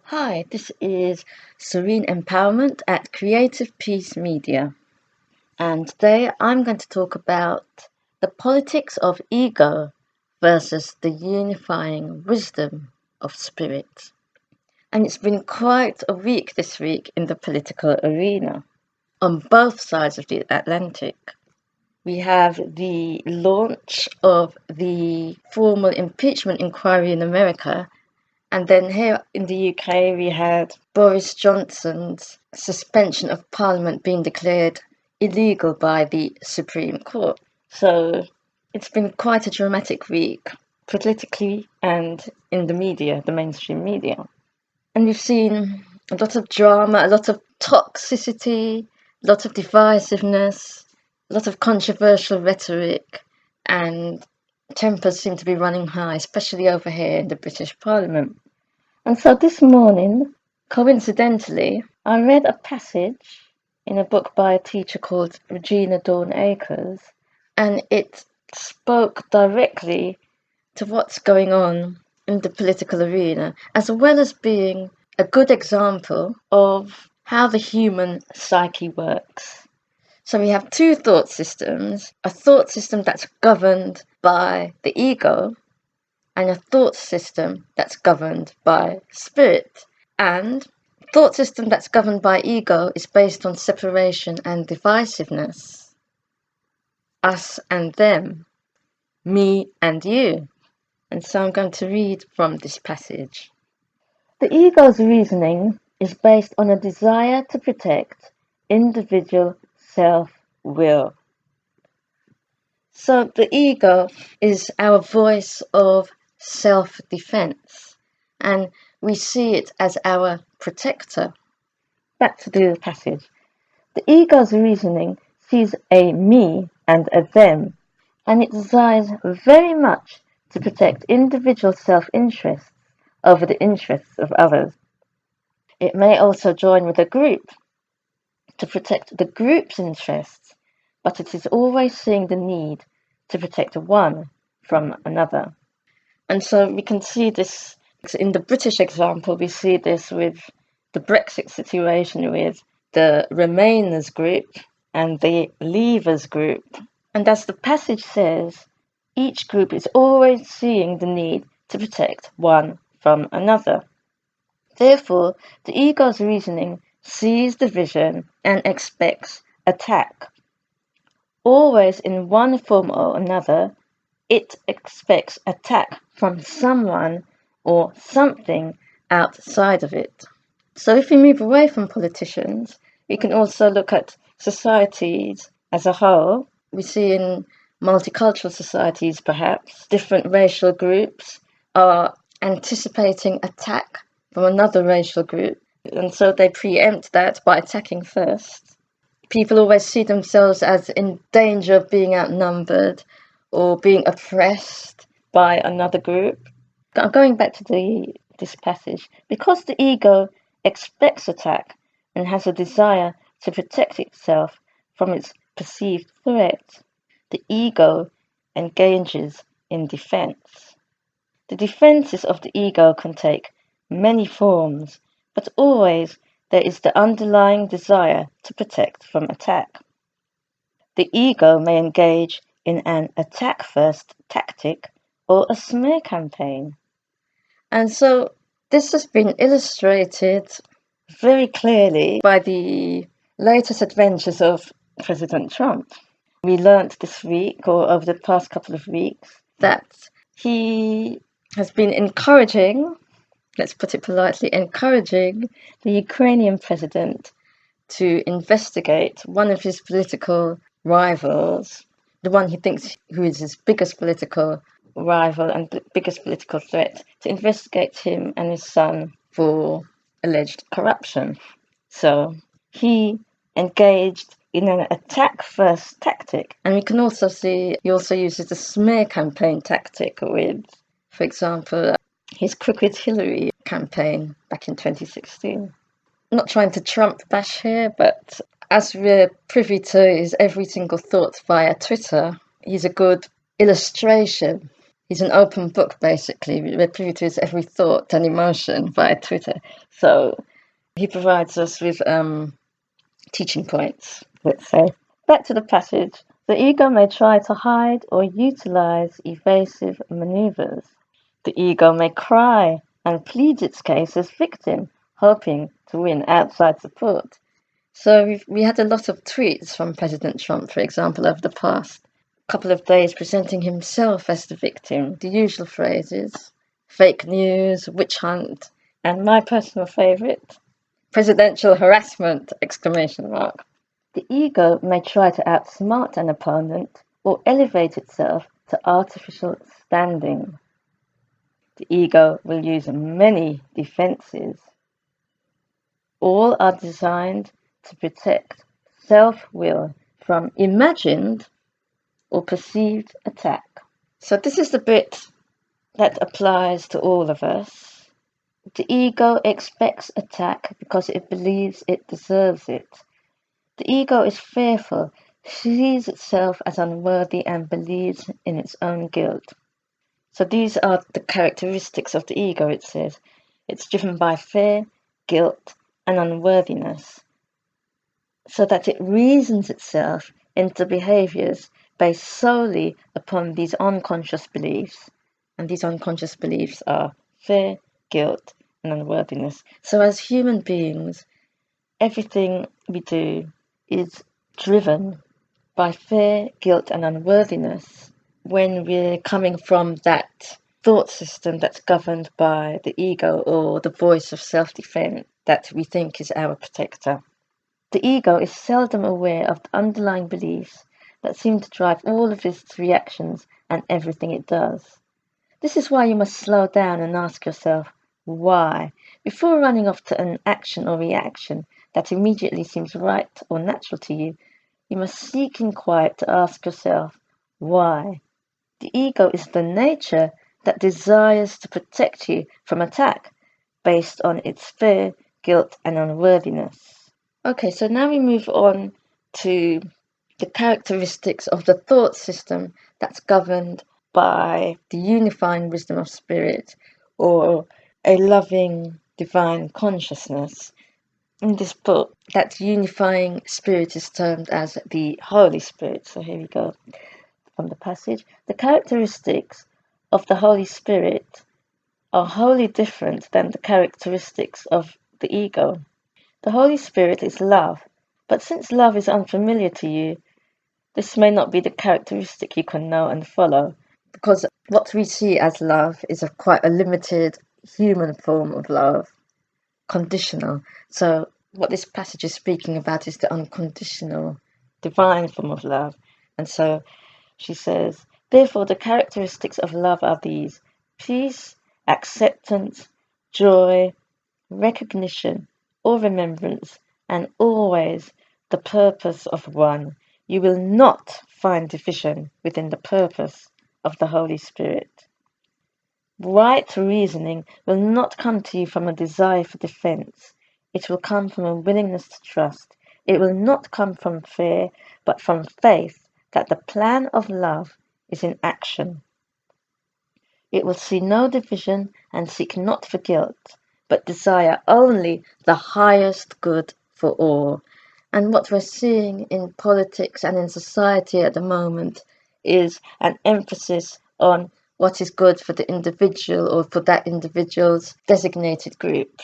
Hi, this is Serene Empowerment at Creative Peace Media. And today I'm going to talk about the politics of ego versus the unifying wisdom of spirit. And it's been quite a week this week in the political arena on both sides of the Atlantic. We have the launch of the formal impeachment inquiry in America. And then here in the UK, we had Boris Johnson's suspension of Parliament being declared illegal by the Supreme Court. So it's been quite a dramatic week, politically and in the media, the mainstream media. And we've seen a lot of drama, a lot of toxicity, a lot of divisiveness, a lot of controversial rhetoric, and tempers seem to be running high, especially over here in the British Parliament. And so this morning, coincidentally, I read a passage in a book by a teacher called Regina Dawn Akers, and it spoke directly to what's going on in the political arena, as well as being a good example of how the human psyche works. So we have two thought systems, a thought system that's governed by the ego and a thought system that's governed by spirit. And thought system that's governed by ego is based on separation and divisiveness. Us and them, me and you. And so I'm going to read from this passage. The ego's reasoning is based on a desire to protect individual self-will. So the ego is our voice of self-defense, and we see it as our protector. Back to the passage. The ego's reasoning sees a me and a them, and it desires very much to protect individual self-interests over the interests of others. It may also join with a group to protect the group's interests, but it is always seeing the need to protect one from another. And so we can see this in the British example, we see this with the Brexit situation with the Remainers group and the Leavers group. And as the passage says, each group is always seeing the need to protect one from another. Therefore, the ego's reasoning sees division and expects attack. Always in one form or another, it expects attack from someone or something outside of it. So if we move away from politicians, we can also look at societies as a whole. We see in multicultural societies, perhaps, different racial groups are anticipating attack from another racial group, and so they preempt that by attacking first. People always see themselves as in danger of being outnumbered or being oppressed by another group. Going back to this passage, because the ego expects attack and has a desire to protect itself from its perceived threat, the ego engages in defense. The defenses of the ego can take many forms, but always there is the underlying desire to protect from attack. The ego may engage in an attack-first tactic or a smear campaign. And so this has been illustrated very clearly by the latest adventures of President Trump. We learnt this week, or over the past couple of weeks, that he has been encouraging, let's put it politely, encouraging the Ukrainian president to investigate one of his political rivals, the one he thinks who is his biggest political rival and biggest political threat, to investigate him and his son for alleged corruption. So he engaged in an attack-first tactic, and we can also see he also uses the smear campaign tactic with, for example, his Crooked Hillary campaign back in 2016. I'm not trying to Trump bash here, but as we're privy to his every single thought via Twitter, he's a good illustration. he's an open book, basically. We're privy to his every thought and emotion via Twitter. So he provides us with teaching points, let's say. Back to the passage. The ego may try to hide or utilize evasive maneuvers. The ego may cry and plead its case as victim, hoping to win outside support. So we had a lot of tweets from President Trump, for example, over the past couple of days presenting himself as the victim. The usual phrases: fake news, witch hunt, and my personal favourite, presidential harassment! Exclamation mark. The ego may try to outsmart an opponent or elevate itself to artificial standing. The ego will use many defenses. All are designed to protect self-will from imagined or perceived attack. So this is the bit that applies to all of us. The ego expects attack because it believes it deserves it. The ego is fearful, sees itself as unworthy, and believes in its own guilt. So these are the characteristics of the ego, it says. It's driven by fear, guilt, and unworthiness, so that it reasons itself into behaviors based solely upon these unconscious beliefs. And these unconscious beliefs are fear, guilt, and unworthiness. So as human beings, everything we do is driven by fear, guilt, and unworthiness when we're coming from that thought system that's governed by the ego, or the voice of self-defense that we think is our protector. The ego is seldom aware of the underlying beliefs that seem to drive all of its reactions and everything it does. This is why you must slow down and ask yourself, why? Before running off to an action or reaction that immediately seems right or natural to you, you must seek in quiet to ask yourself, why? The ego is the nature that desires to protect you from attack based on its fear, guilt, and unworthiness. Okay, so now we move on to the characteristics of the thought system that's governed by the unifying wisdom of spirit, or a loving divine consciousness. In this book, that unifying spirit is termed as the Holy Spirit. So here we go from the passage. The characteristics of the Holy Spirit are wholly different than the characteristics of the ego. The Holy Spirit is love, but since love is unfamiliar to you, this may not be the characteristic you can know and follow, because what we see as love is quite a limited human form of love, conditional. So what this passage is speaking about is the unconditional, divine form of love. And so she says, therefore the characteristics of love are these: peace, acceptance, joy, recognition or remembrance, and always the purpose of one. You will not find division within the purpose of the Holy Spirit. Right reasoning will not come to you from a desire for defense. It will come from a willingness to trust. It will not come from fear, but from faith that the plan of love is in action. It will see no division and seek not for guilt, but desire only the highest good for all. And what we're seeing in politics and in society at the moment is an emphasis on what is good for the individual or for that individual's designated group.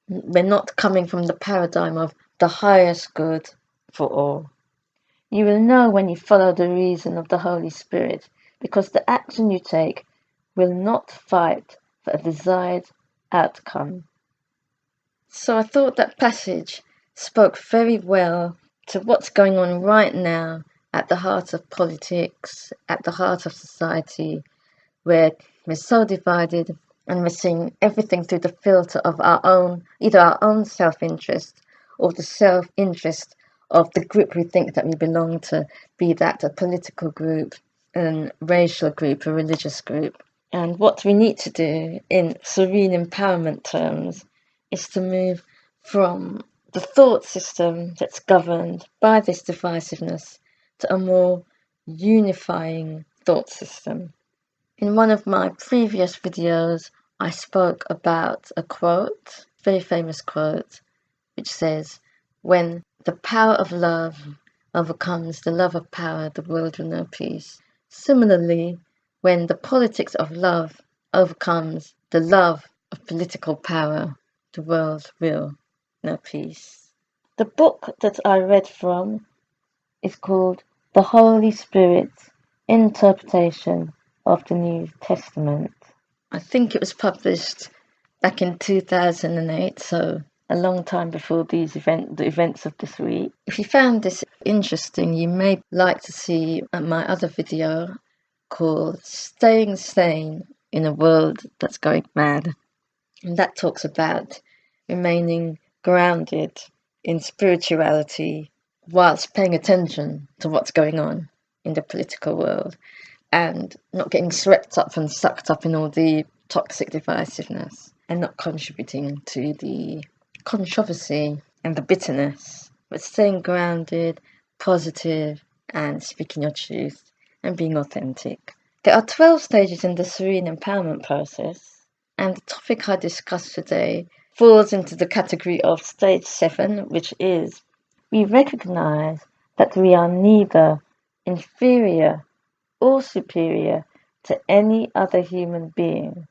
We're not coming from the paradigm of the highest good for all. You will know when you follow the reason of the Holy Spirit, because the action you take will not fight for a desired outcome. So I thought that passage spoke very well to what's going on right now at the heart of politics, at the heart of society, where we're so divided and we're seeing everything through the filter of our own, either our own self-interest or the self-interest of the group we think that we belong to, be that a political group, a racial group, a religious group. And what we need to do in serene empowerment terms is to move from the thought system that's governed by this divisiveness to a more unifying thought system. In one of my previous videos, I spoke about a quote, very famous quote, which says, "When the power of love overcomes the love of power, the world will know peace." Similarly, when the politics of love overcomes the love of political power, the world will know peace. The book that I read from is called The Holy Spirit Interpretation of the New Testament. I think it was published back in 2008, so a long time before the events of this week. If you found this interesting, you may like to see my other video called Staying Sane in a World That's Going Mad. And that talks about remaining grounded in spirituality whilst paying attention to what's going on in the political world and not getting swept up and sucked up in all the toxic divisiveness and not contributing to the controversy and the bitterness, but staying grounded, positive, and speaking your truth and being authentic. There are 12 stages in the serene empowerment process, and the topic I discussed today falls into the category of stage 7, which is we recognize that we are neither inferior or superior to any other human being,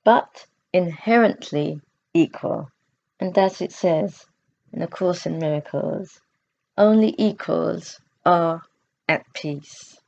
but inherently equal. And as it says in A Course in Miracles, only equals are at peace.